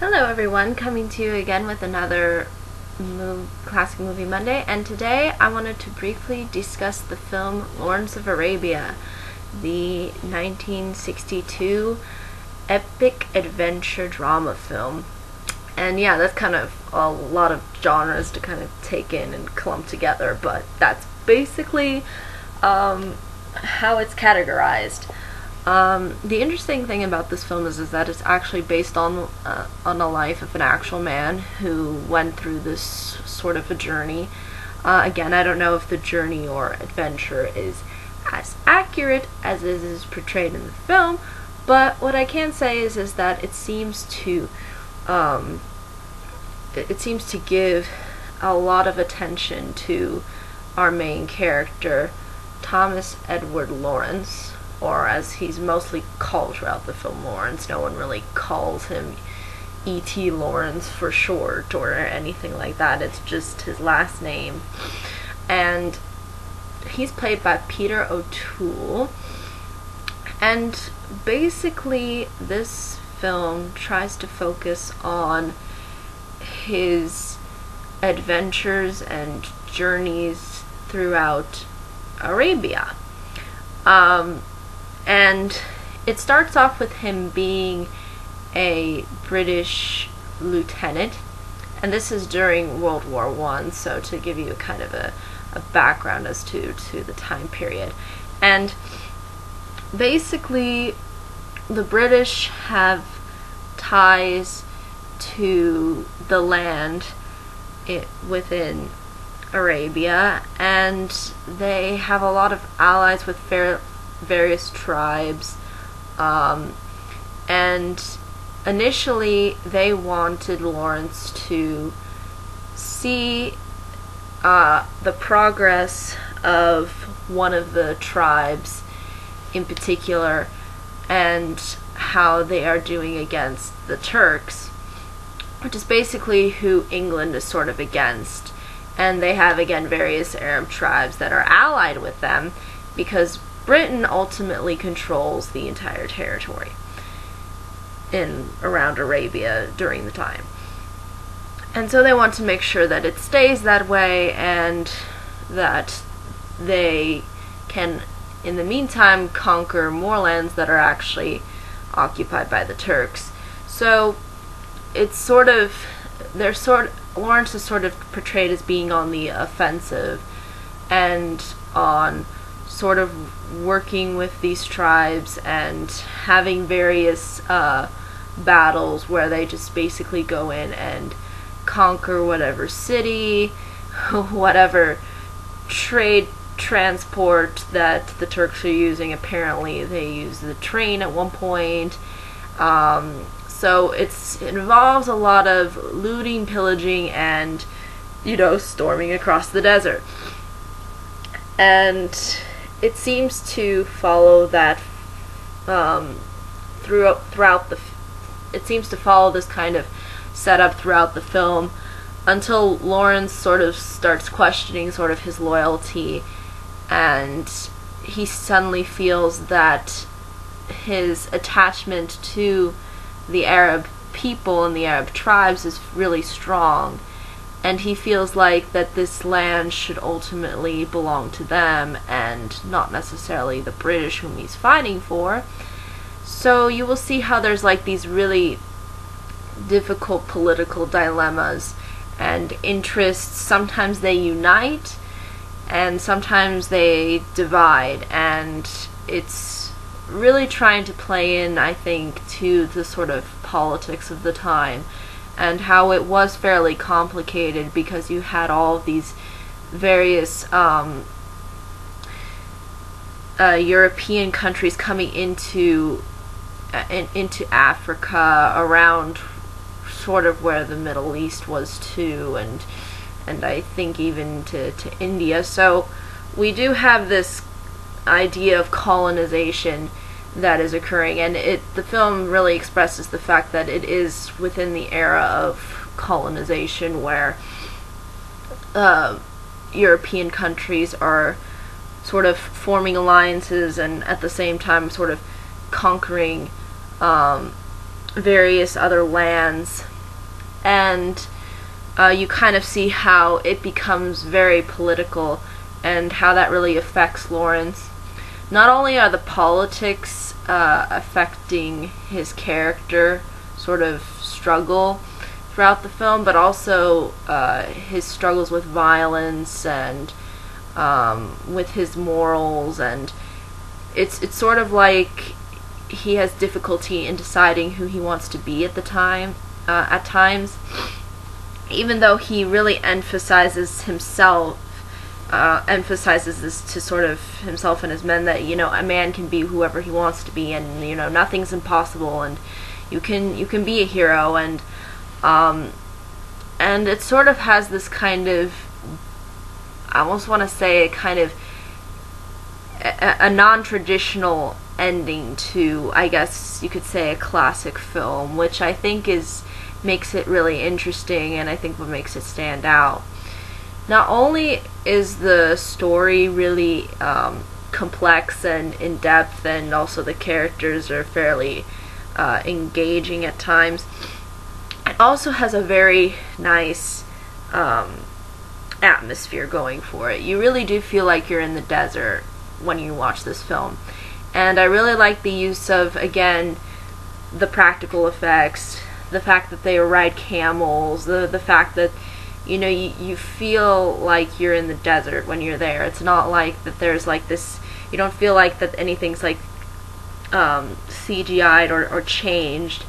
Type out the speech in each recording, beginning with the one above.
Hello everyone, coming to you again with another Classic Movie Monday, and today I wanted to briefly discuss the film Lawrence of Arabia, the 1962 epic adventure drama film. And yeah, that's kind of a lot of genres to kind of take in and clump together, but that's basically how it's categorized. The interesting thing about this film is that it's actually based on the life of an actual man who went through this sort of a journey. Again, I don't know if the journey or adventure is as accurate as it is portrayed in the film, but what I can say is that it seems to give a lot of attention to our main character, Thomas Edward Lawrence, or as he's mostly called throughout the film, Lawrence. No one really calls him E.T. Lawrence for short or anything like that. It's just his last name. And he's played by Peter O'Toole. And basically this film tries to focus on his adventures and journeys throughout Arabia. And it starts off with him being a British lieutenant, and this is during World War I, so to give you kind of a background as to the time period. And basically the British have ties to the land within Arabia, and they have a lot of allies with various tribes, and initially they wanted Lawrence to see the progress of one of the tribes in particular and how they are doing against the Turks, which is basically who England is sort of against. And they have, again, various Arab tribes that are allied with them because Britain ultimately controls the entire territory around Arabia during the time. And so they want to make sure that it stays that way and that they can, in the meantime, conquer more lands that are actually occupied by the Turks. So it's Lawrence is sort of portrayed as being on the offensive and on sort of working with these tribes and having various battles where they just basically go in and conquer whatever city, whatever trade transport that the Turks are using. Apparently they use the train at one point. So it involves a lot of looting, pillaging, and, storming across the desert. And it seems to follow that it seems to follow this kind of setup throughout the film until Lawrence sort of starts questioning sort of his loyalty, and he suddenly feels that his attachment to the Arab people and the Arab tribes is really strong, and he feels like that this land should ultimately belong to them and not necessarily the British whom he's fighting for. So you will see how there's like these really difficult political dilemmas and interests. Sometimes they unite and sometimes they divide, and it's really trying to play in, I think, to the sort of politics of the time and how it was fairly complicated because you had all of these various European countries coming into Africa around sort of where the Middle East was too, and I think even to India. So we do have this idea of colonization that is occurring, and the film really expresses the fact that it is within the era of colonization where European countries are sort of forming alliances and at the same time sort of conquering various other lands, and you kind of see how it becomes very political and how that really affects Lawrence. Not only are the politics affecting his character sort of struggle throughout the film, but also his struggles with violence and with his morals, and it's sort of like he has difficulty in deciding who he wants to be at the time, at times, even though he really emphasizes this to sort of himself and his men, that, you know, a man can be whoever he wants to be, and, you know, nothing's impossible, and you can be a hero, and it sort of has this kind of, I almost want to say, a kind of a non-traditional ending to, I guess you could say, a classic film, which I think makes it really interesting, and I think what makes it stand out. Not only is the story really complex and in-depth, and also the characters are fairly engaging at times, it also has a very nice atmosphere going for it. You really do feel like you're in the desert when you watch this film. And I really like the use of, again, the practical effects, the fact that they ride camels, the fact that, you know, you feel like you're in the desert when you're there. It's not like that there's like this, you don't feel like that anything's like CGI'd or changed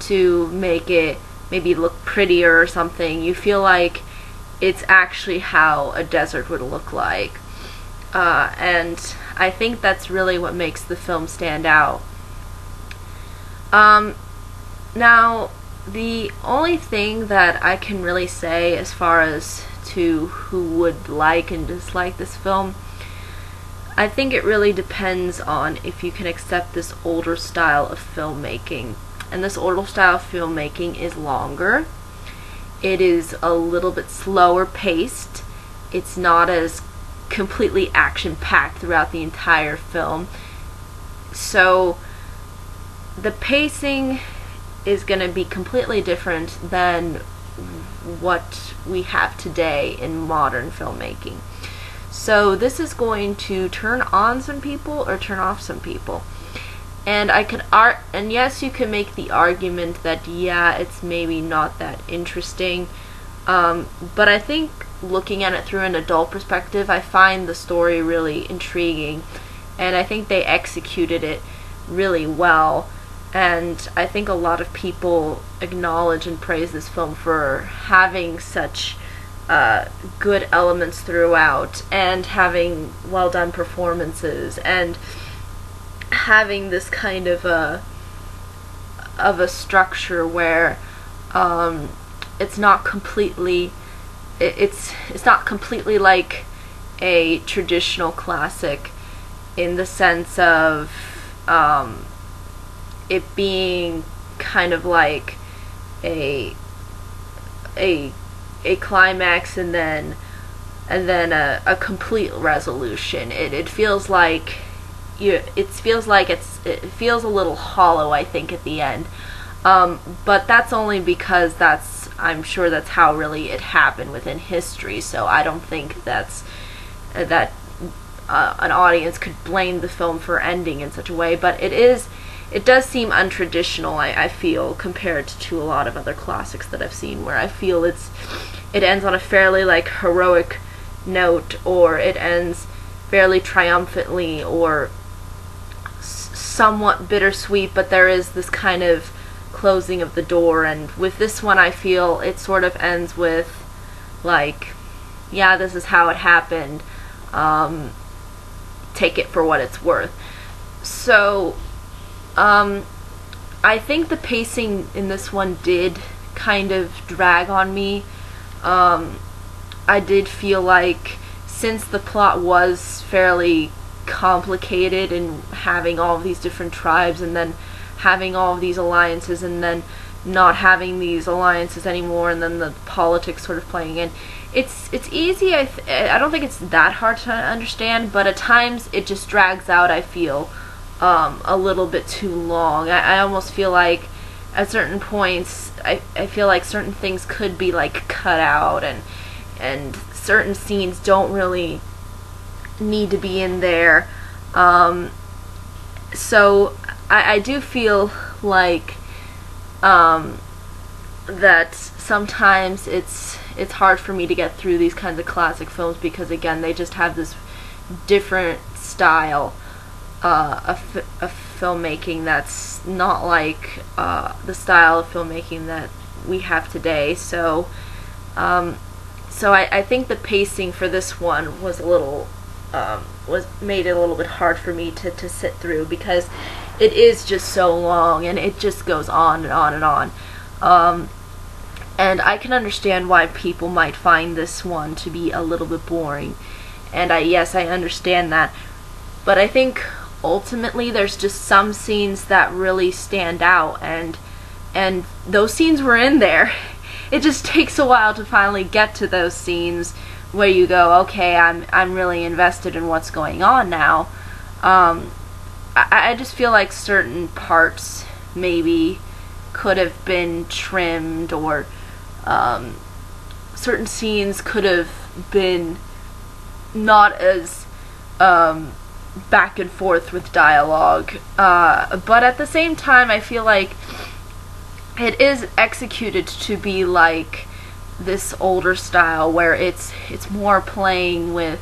to make it maybe look prettier or something. You feel like it's actually how a desert would look like. And I think that's really what makes the film stand out. Now, the only thing that I can really say as far as to who would like and dislike this film, I think it really depends on if you can accept this older style of filmmaking. And this older style of filmmaking is longer. It is a little bit slower paced. It's not as completely action-packed throughout the entire film. So the pacing is going to be completely different than what we have today in modern filmmaking. So this is going to turn on some people or turn off some people. And and yes, you can make the argument that, yeah, it's maybe not that interesting, but I think looking at it through an adult perspective, I find the story really intriguing, and I think they executed it really well. And I think a lot of people acknowledge and praise this film for having such good elements throughout, and having well done performances, and having this kind of a structure where it's not completely like a traditional classic, in the sense of it being kind of like a climax and then a complete resolution. It feels like it feels a little hollow, I think, at the end. But that's only because I'm sure that's how really it happened within history. So I don't think that an audience could blame the film for ending in such a way. But it does seem untraditional, I feel, compared to a lot of other classics that I've seen, where I feel it ends on a fairly like heroic note, or it ends fairly triumphantly, or somewhat bittersweet, but there is this kind of closing of the door. And with this one, I feel it sort of ends with like, yeah, this is how it happened, take it for what it's worth. So I think the pacing in this one did kind of drag on me. I did feel like, since the plot was fairly complicated, and having all of these different tribes, and then having all of these alliances, and then not having these alliances anymore, and then the politics sort of playing in, it's easy. I don't think it's that hard to understand, but at times it just drags out, I feel, a little bit too long. I almost feel like at certain points I feel like certain things could be like cut out, and certain scenes don't really need to be in there. So I do feel like that sometimes it's hard for me to get through these kinds of classic films, because again, they just have this different style of filmmaking that's not like the style of filmmaking that we have today. So I think the pacing for this one was a little made it a little bit hard for me to sit through, because it is just so long and it just goes on and on and on. And I can understand why people might find this one to be a little bit boring, and yes, I understand that, but I think ultimately there's just some scenes that really stand out, and those scenes were in there. It just takes a while to finally get to those scenes where you go, okay, I'm really invested in what's going on now. I just feel like certain parts maybe could have been trimmed, or certain scenes could have been not as back and forth with dialogue, but at the same time I feel like it is executed to be like this older style, where it's more playing with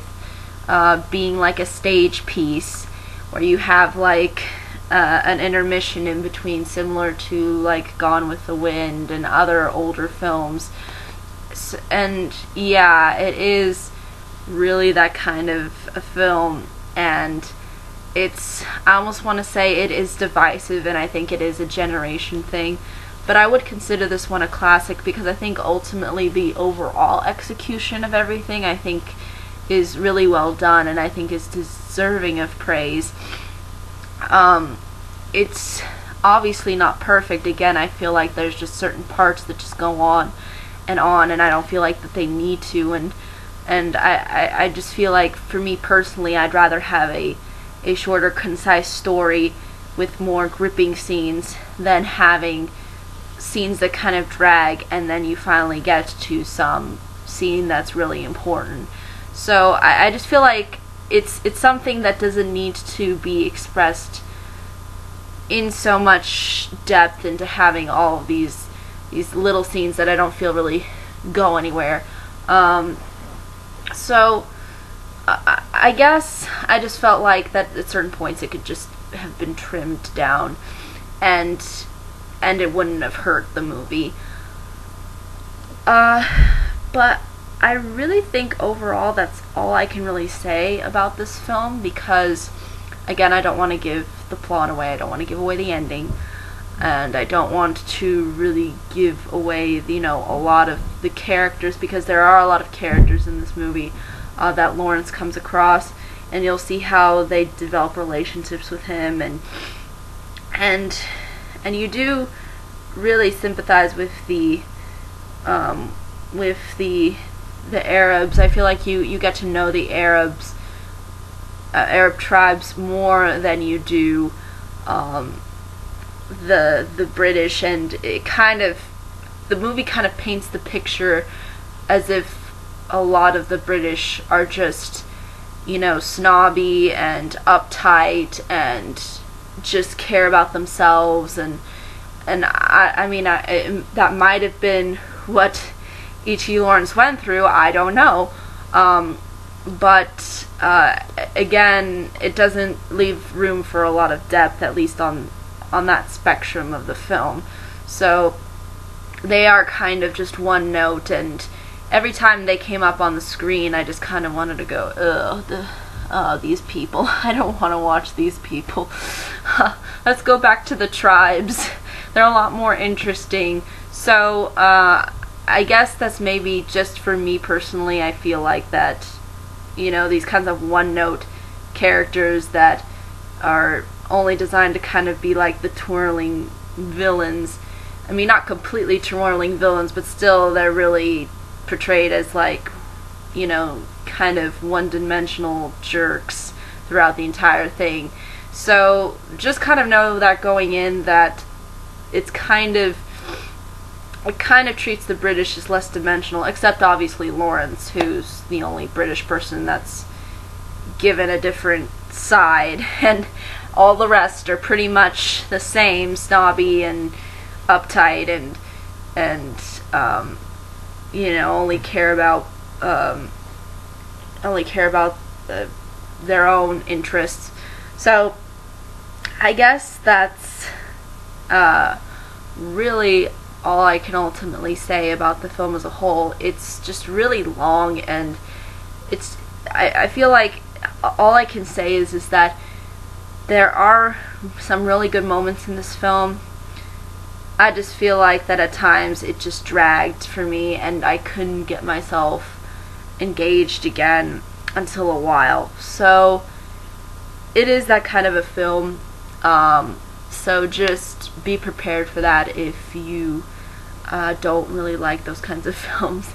being like a stage piece, where you have like an intermission in between, similar to like Gone with the Wind and other older films. And yeah, it is really that kind of a film, and I almost want to say it is divisive, and I think it is a generation thing, but I would consider this one a classic, because I think ultimately the overall execution of everything, I think, is really well done, and I think is deserving of praise. It's obviously not perfect. Again, I feel like there's just certain parts that just go on, and I don't feel like that they need to, and I just feel like, for me personally, I'd rather have a shorter, concise story with more gripping scenes than having scenes that kind of drag and then you finally get to some scene that's really important. So I just feel like it's something that doesn't need to be expressed in so much depth into having all of these little scenes that I don't feel really go anywhere. So I guess I just felt like that at certain points it could just have been trimmed down, and it wouldn't have hurt the movie. But I really think overall that's all I can really say about this film, because again, I don't want to give the plot away, I don't want to give away the ending, and I don't want to really give away, a lot of the characters, because there are a lot of characters in this movie that Lawrence comes across, and you'll see how they develop relationships with him, and you do really sympathize with the Arabs. I feel like you get to know the Arab tribes more than you do the British, and the movie kind of paints the picture as if a lot of the British are just, snobby and uptight and just care about themselves, and I mean, that might have been what E.T. Lawrence went through, I don't know, but again, it doesn't leave room for a lot of depth, at least on that spectrum of the film. So they are kind of just one note, and every time they came up on the screen, I just kind of wanted to go, these people. I don't want to watch these people. Let's go back to the tribes. They're a lot more interesting. So I guess that's maybe just for me personally. I feel like that, these kinds of one-note characters that are only designed to kind of be like the twirling villains. I mean, not completely twirling villains, but still they're really portrayed as like, kind of one-dimensional jerks throughout the entire thing. So just kind of know that going in, that it kind of treats the British as less dimensional, except obviously Lawrence, who's the only British person that's given a different side, and all the rest are pretty much the same, snobby and uptight, and you know, only care about their own interests. So I guess that's really all I can ultimately say about the film as a whole. It's just really long, and I feel like all I can say is that there are some really good moments in this film. I just feel like that at times it just dragged for me, and I couldn't get myself engaged again until a while. So it is that kind of a film. So just be prepared for that. If you don't really like those kinds of films,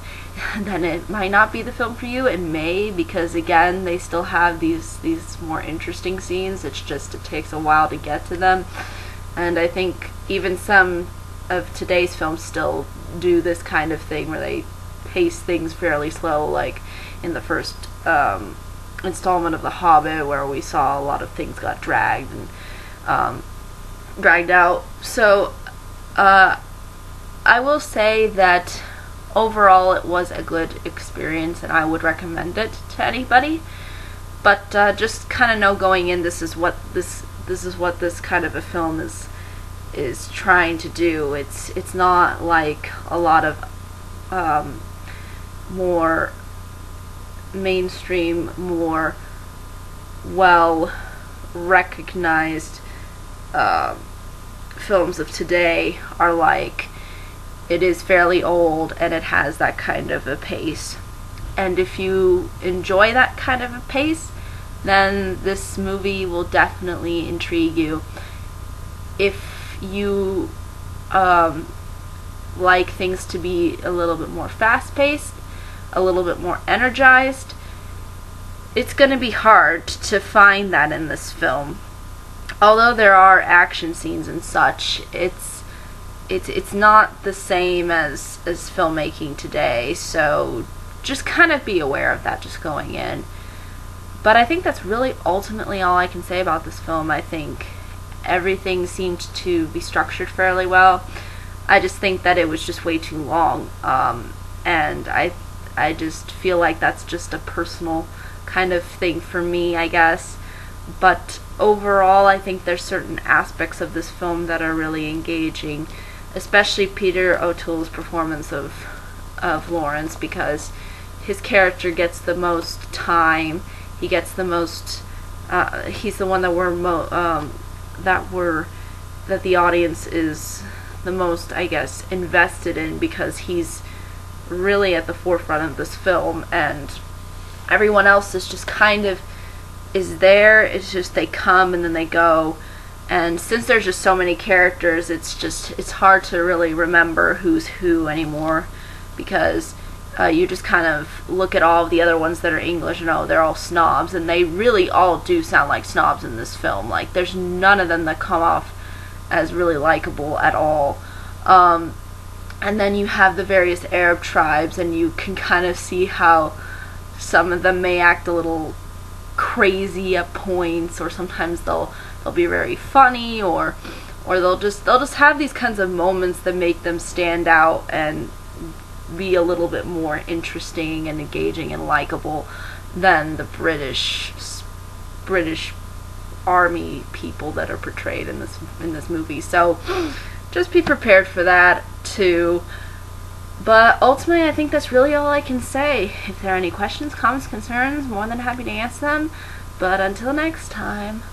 then it might not be the film for you. It may, because again, they still have these more interesting scenes. It's just, it takes a while to get to them. And I think even some of today's films still do this kind of thing where they pace things fairly slow, like in the first installment of The Hobbit, where we saw a lot of things got dragged and dragged out. So I will say that overall it was a good experience, and I would recommend it to anybody. But just kind of know going in, this is what this kind of a film is trying to do. It's not like a lot of more mainstream, more well recognized films of today are like. It is fairly old, and it has that kind of a pace. And if you enjoy that kind of a pace, then this movie will definitely intrigue you. If you like things to be a little bit more fast-paced, a little bit more energized, it's going to be hard to find that in this film. Although there are action scenes and such, it's not the same as filmmaking today, so just kind of be aware of that just going in. But I think that's really ultimately all I can say about this film. I think everything seemed to be structured fairly well. I just think that it was just way too long, and I just feel like that's just a personal kind of thing for me, I guess. But overall, I think there's certain aspects of this film that are really engaging, especially Peter O'Toole's performance of Lawrence, because his character gets the most time. He gets the most. He's the one that that the audience is the most, I guess, invested in, because he's really at the forefront of this film, and everyone else is just kind of is there. It's just they come and then they go. And since there's just so many characters, it's hard to really remember who's who anymore, because you just kind of look at all of the other ones that are English and, oh, they're all snobs, and they really all do sound like snobs in this film. Like, there's none of them that come off as really likable at all. And then you have the various Arab tribes, and you can kind of see how some of them may act a little crazy at points, or sometimes they'll be very funny, or they'll just have these kinds of moments that make them stand out and be a little bit more interesting and engaging and likable than the British army people that are portrayed in this movie. So just be prepared for that too. But ultimately, I think that's really all I can say. If there are any questions, comments, concerns, more than happy to answer them. But until next time.